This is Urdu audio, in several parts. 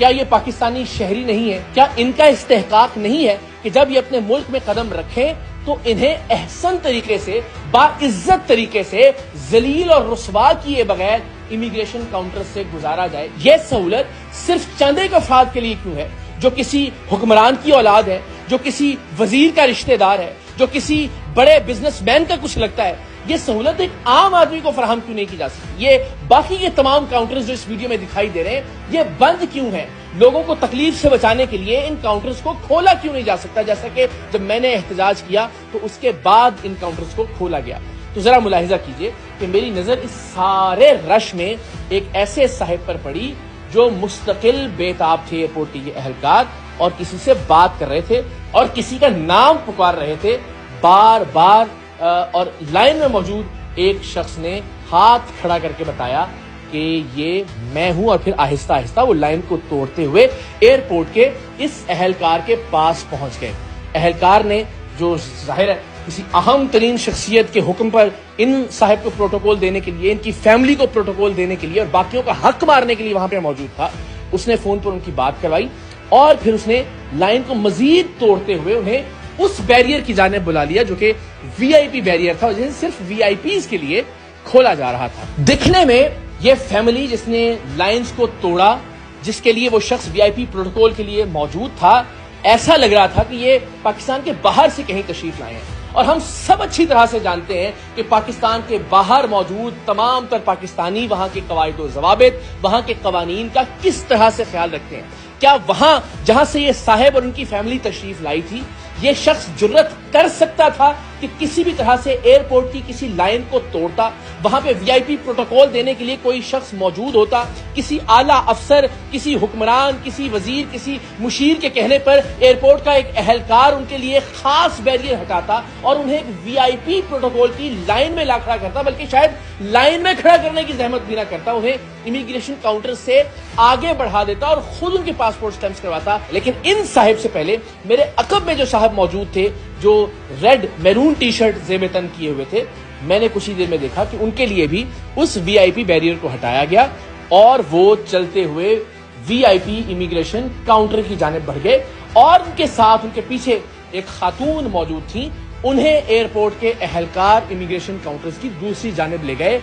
کیا یہ پاکستانی شہری نہیں ہے؟ کیا ان کا استحقاق نہیں ہے کہ جب یہ اپنے ملک میں قدم رکھیں تو انہیں احسن طریقے سے، باعزت طریقے سے، ذلیل اور رسوا کیے بغیر امیگریشن کاؤنٹر سے گزارا جائے؟ یہ سہولت صرف چند ایک افراد کے لیے کیوں ہے جو کسی حکمران کی اولاد ہے، جو کسی وزیر کا رشتہ دار ہے، جو کسی بڑے بزنس مین کا کچھ لگتا ہے؟ یہ سہولت ایک عام آدمی کو فراہم کیوں نہیں کی جا سکتی؟ یہ باقی کے تمام کاؤنٹرز جو اس ویڈیو میں دکھائی دے رہے ہیں یہ بند کیوں ہیں؟ لوگوں کو تکلیف سے بچانے کے لیے ان کاؤنٹرز کو کھولا کیوں نہیں جا سکتا؟ جیسا کہ جب میں نے احتجاج کیا تو اس کے بعد ان کاؤنٹرز کو کھولا گیا۔ تو ذرا ملاحظہ کیجئے کہ میری نظر اس سارے رش میں ایک ایسے صاحب پر پڑی جو مستقل بےتاب تھے ایئرپورٹ کے اہلکار، اور کسی سے بات کر رہے تھے اور کسی کا نام پکار رہے تھے بار بار، اور لائن میں موجود ایک شخص نے ہاتھ کھڑا کر کے بتایا کہ یہ میں ہوں، اور پھر آہستہ آہستہ وہ لائن کو توڑتے ہوئے ایئرپورٹ کے اس اہلکار کے پاس پہنچ گئے۔ اہلکار نے، جو ظاہر ہے کسی اہم ترین شخصیت کے حکم پر ان صاحب کو پروٹوکول دینے کے لیے، ان کی فیملی کو پروٹوکول دینے کے لیے اور باقیوں کا حق مارنے کے لیے وہاں پہ موجود تھا، اس نے فون پر ان کی بات کروائی اور پھر اس نے لائن کو مزید توڑتے ہوئے انہیں اس بیریئر کی جانب بلا لیا جو کہ وی آئی پی بیریئر تھا، جسے صرف وی آئی پیز کے لیے کھولا جا رہا تھا۔ دکھنے میں یہ فیملی جس نے لائنز کو توڑا، جس کے لیے وہ شخص وی آئی پی پروٹوکول کے لیے موجود تھا، ایسا لگ رہا تھا کہ یہ پاکستان کے باہر سے کہیں تشریف لائے ہیں، اور ہم سب اچھی طرح سے جانتے ہیں کہ پاکستان کے باہر موجود تمام تر پاکستانی وہاں کے قواعد و ضوابط، وہاں کے قوانین کا کس طرح سے خیال رکھتے ہیں۔ کیا وہاں جہاں سے یہ صاحب اور ان کی فیملی تشریف لائی تھی، یہ شخص جرت کر سکتا تھا کہ کسی بھی طرح سے ایئرپورٹ کی کسی لائن کو توڑتا؟ وہاں پہ وی آئی پی پروٹوکول دینے کے لیے کوئی شخص موجود ہوتا، کسی اعلیٰ افسر، کسی حکمران، کسی وزیر، کسی مشیر کے کہنے پر ایئرپورٹ کا ایک اہلکار ان کے لیے خاص بیریئر ہٹاتا اور انہیں ایک وی آئی پی پروٹوکول کی لائن میں لا کھڑا کرتا، بلکہ شاید لائن میں کھڑا کرنے کی زحمت بھی نہ کرتا، انہیں امیگریشن کاؤنٹر سے آگے بڑھا دیتا اور خود ان کے پاسپورٹ سٹیمپس کرواتا۔ لیکن ان صاحب سے پہلے میرے عقب میں جو صاحب موجود تھے، جو ریڈ میرون ٹی شرٹ زیب تن کیے ہوئے تھے، میں نے کچھ ہی دیر میں دیکھا کہ ان کے لیے بھی اس وی آئی پی بیریئر کو ہٹایا گیا اور وہ چلتے ہوئے وی آئی پی امیگریشن کاؤنٹر کی جانب بڑھ گئے، اور ان کے ساتھ ان کے پیچھے ایک خاتون موجود تھی، انہیں ایئرپورٹ کے اہلکار امیگریشن کاؤنٹرز کی دوسری جانب لے گئے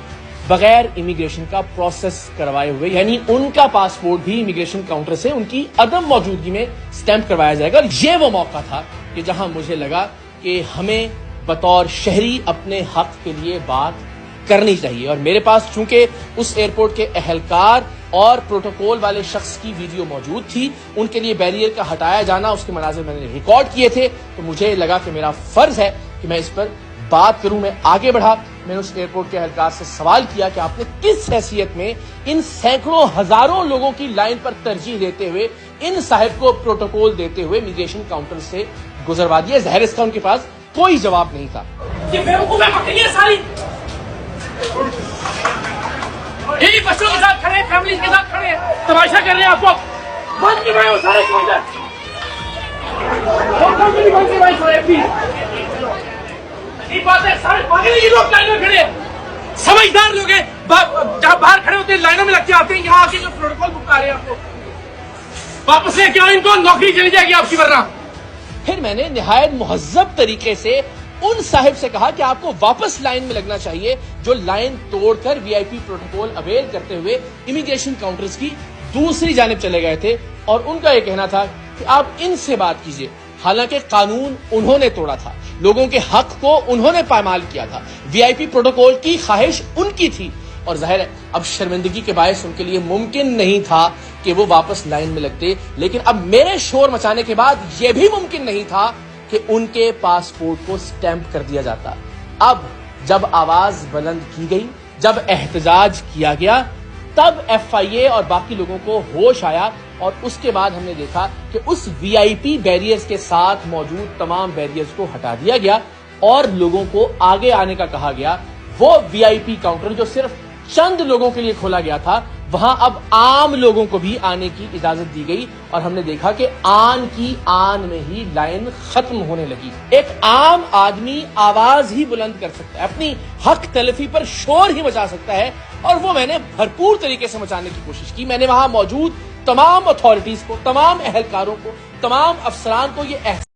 بغیر امیگریشن کا پروسیس کروائے ہوئے، یعنی ان کا پاسپورٹ بھی امیگریشن کاؤنٹر سے ان کی عدم موجودگی میں سٹیمپ کروایا جائے گا۔ اور یہ وہ موقع تھا کہ جہاں مجھے لگا کہ ہمیں بطور شہری اپنے حق کے لیے بات کرنی چاہیے، اور میرے پاس چونکہ اس ایئرپورٹ کے اہلکار اور پروٹوکول والے شخص کی ویڈیو موجود تھی، ان کے لیے بیریئر کا ہٹایا جانا، اس کے مناظر میں نے ریکارڈ کیے تھے، تو مجھے لگا کہ میرا فرض ہے کہ میں اس پر بات کروں۔ میں آگے بڑھا، میں نے اس ایئرپورٹ کے اہلکار سے سوال کیا کہ آپ نے کس حیثیت میں ان سینکڑوں ہزاروں لوگوں کی لائن پر ترجیح دیتے ہوئے ان صاحب کو پروٹوکول دیتے ہوئے امیگریشن کاؤنٹر سے گزروا دیا؟ ظاہر اس کا ان کے پاس کوئی جواب نہیں تھا۔ یہ بیوقوفیں پکڑی ہیں ساری، یہی بچوں کے ساتھ کھڑے ہیں، فیملیز کے ساتھ کھڑے ہیں، تماشا کر رہے ہیں آپ کو بند کروائے وہ سارے کاؤنٹر، بند کروائے سارے یہ بات ہے، سارے پاگل ہیں یہ لوگ لائن میں کھڑے ہیں، سمجھدار لوگ ہیں، جہاں باہر کھڑے ہوتے ہیں لائنوں میں لگ کے آتے ہیں، یہاں آ کے جو پروٹوکول بکا رہے ہیں آپ کو واپس لے کے آؤ، ان کو نوکری چلی جائے گی آپ کی ورنہ۔ پھر میں نے نہایت مہذب طریقے سے ان صاحب سے کہا کہ آپ کو واپس لائن میں لگنا چاہیے جو لائن توڑ کر وی آئی پی پروٹوکول اویل کرتے ہوئے امیگریشن کاؤنٹرز کی دوسری جانب چلے گئے تھے، اور ان کا یہ کہنا تھا کہ آپ ان سے بات کیجئے، حالانکہ قانون انہوں نے توڑا تھا، لوگوں کے حق کو انہوں نے پامال کیا تھا، وی آئی پی پروٹوکول کی خواہش ان کی تھی، اور ظاہر ہے اب شرمندگی کے باعث ان کے لیے ممکن نہیں تھا کہ وہ واپس لائن میں لگتے، لیکن اب میرے شور مچانے کے بعد یہ بھی ممکن نہیں تھا کہ ان کے پاسپورٹ کو سٹیمپ کر دیا جاتا۔ اب جب آواز بلند کی گئی، جب احتجاج کیا گیا، تب ایف آئی اے اور باقی لوگوں کو ہوش آیا، اور اس کے بعد ہم نے دیکھا کہ اس وی آئی پی بیریئرز کے ساتھ موجود تمام بیریئرز کو ہٹا دیا گیا اور لوگوں کو آگے آنے کا کہا گیا۔ وہ وی آئی پی کاؤنٹر جو صرف چند لوگوں کے لیے کھولا گیا تھا، وہاں اب عام لوگوں کو بھی آنے کی اجازت دی گئی، اور ہم نے دیکھا کہ آن کی آن میں ہی لائن ختم ہونے لگی۔ ایک عام آدمی آواز ہی بلند کر سکتا ہے، اپنی حق تلفی پر شور ہی مچا سکتا ہے، اور وہ میں نے بھرپور طریقے سے مچانے کی کوشش کی۔ میں نے وہاں موجود تمام اتھارٹیز کو، تمام اہلکاروں کو، تمام افسران کو یہ